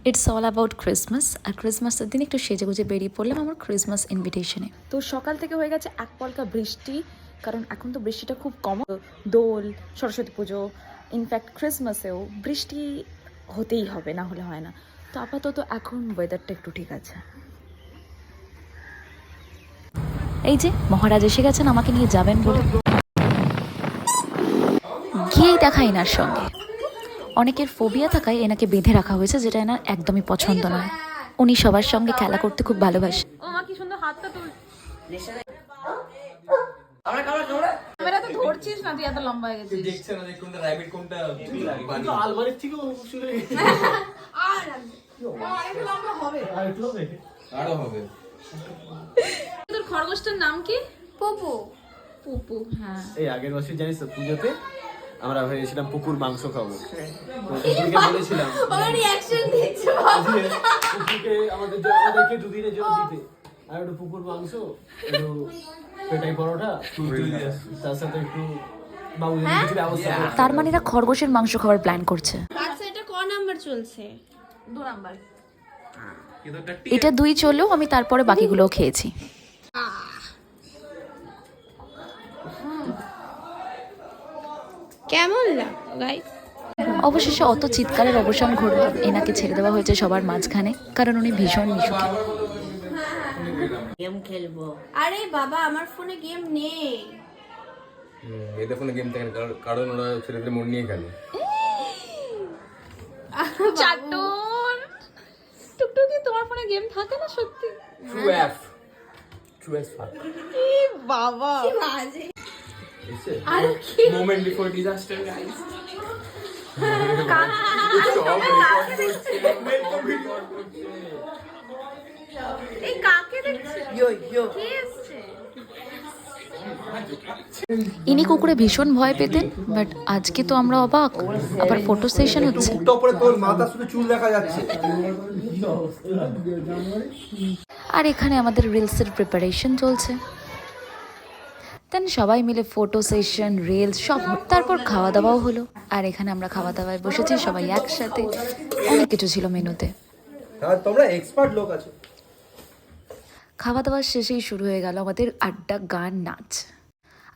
It's all about Christmas. আর ক্রিসমাসের দিন একটু সেজে গুজে বেরিয়ে পড়লাম আমার ক্রিসমাস ইনভিটেশনে। তো সকাল থেকে হয়ে গেছে এক পলকা বৃষ্টি, কারণ এখন তো বৃষ্টিটা খুব কম। দোল, সরস্বতী পুজো, ইনফ্যাক্ট ক্রিসমাসেও বৃষ্টি হতেই হবে, না হলে হয় না। তো আপাতত এখন ওয়েদারটা একটু ঠিক আছে। এই যে মহারাজ এসে গেছেন আমাকে নিয়ে যাবেন বলে, গিয়েই দেখা এনার সঙ্গে। অনেকের ফোবিয়া থাকায় এনাকে বেঁধে রাখা হয়েছে, যেটা এনার একদমই পছন্দ নয়। উনি সবার সঙ্গে খেলা করতে খুব ভালোবাসে। ও মা, কি সুন্দর হাতটা তুল। ক্যামেরা তো ধরছিস না, তুই এত লম্বা হয়ে গেছিস। দেখছ না যে কোনটা রাইট কোনটা বানি আলমারির থেকে শুরু হয়ে গেছে। আরেকটু লম্বা হবে। আরো হবে। তোর খরগোশটার নাম কি? পপু। পুপু। হ্যাঁ, এই আগের বছর জানিস তো পুজোতে আমরা ভেবেছিলাম পুকুর মাংস খাবো। পুকুরকে বলেছিলাম ওর রিঅ্যাকশন দিচ্ছে বাবা। পুকুরকে আমাদেরকে দুদিনের জন্য দিতে, আর একটু পুকুর মাংস, একটু পেটাই পরোটা, তার সাথে একটু বাবুদের কিছু ব্যবস্থা করে। তার মানে এরা খরগোশের মাংস খাওয়ার প্ল্যান করছে। আচ্ছা, এটা ক নাম্বার চলছে? 2 নাম্বার। এটা 2 চললেও আমি তারপরে বাকিগুলোও খেয়েছি। কেমন লাগলো গাইস? অবশেষে অত চিৎকারের অবসান ঘটল। এনাকে ছেড়ে দেওয়া হয়েছে সবার মাঝখানে, কারণ উনি ভীষণ মিশুকে। গেম খেলবো। আরে বাবা, আমার ফোনে গেম নেই। এদের ফোনে গেম থাকে কারণ ওরা ছেলেদের মন নিয়ে খেলে। চাটুন টুকটুকি, তোমার ফোনে গেম থাকে না সত্যি? ট্রু এফ ফাক। ই বাবা, কি বাজে। আর কি মোমেন্ট বিফোর ডিজাস্টার গাইস। সব রেকর্ড করছে। এই কাকে দেখছিস? কে এসছে? ইনি কুকুরে ভীষণ ভয় পেতেন, বাট আজকে তো আমরা অবাক। আবার ফটো সেশন হচ্ছে। আর এখানে আমাদের রিলসের প্রিপারেশন চলছে। দেন সবাই মিলে ফটো সেশন, রিলস সব হলো। তারপর খাওয়া দাওয়াও হলো। আর এখানে আমরা খাওয়া দাওয়ায় বসেছি সবাই একসাথে। অনেক কিছু ছিল মেনুতে। তোমরা এক্সপার্ট লোক আছো। খাওয়া দাওয়ার শেষেই শুরু হয়ে গেল আমাদের আড্ডা, গান, নাচ।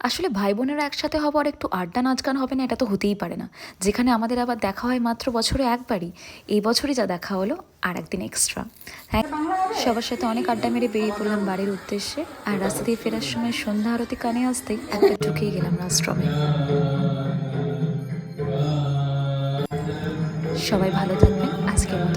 আসলে ভাই বোনেরা একসাথে হবো আর একটু আড্ডা নাচ গান হবে না, এটা তো হতেই পারে না। যেখানে আমাদের আবার দেখা হয় মাত্র বছরে একবারই, এই বছরই যা দেখা হলো আর একদিন এক্সট্রা। হ্যাঁ, সবার সাথে অনেক আড্ডা মেরে বেরিয়ে পড়লাম বাড়ির উদ্দেশ্যে। আর রাস্তা দিয়ে ফেরার সময় সন্ধ্যা আরতি কানে আসতেই একটা ঢুকেই গেলাম আশ্রমে। সবাই ভালো থাকবেন। আজকের মতো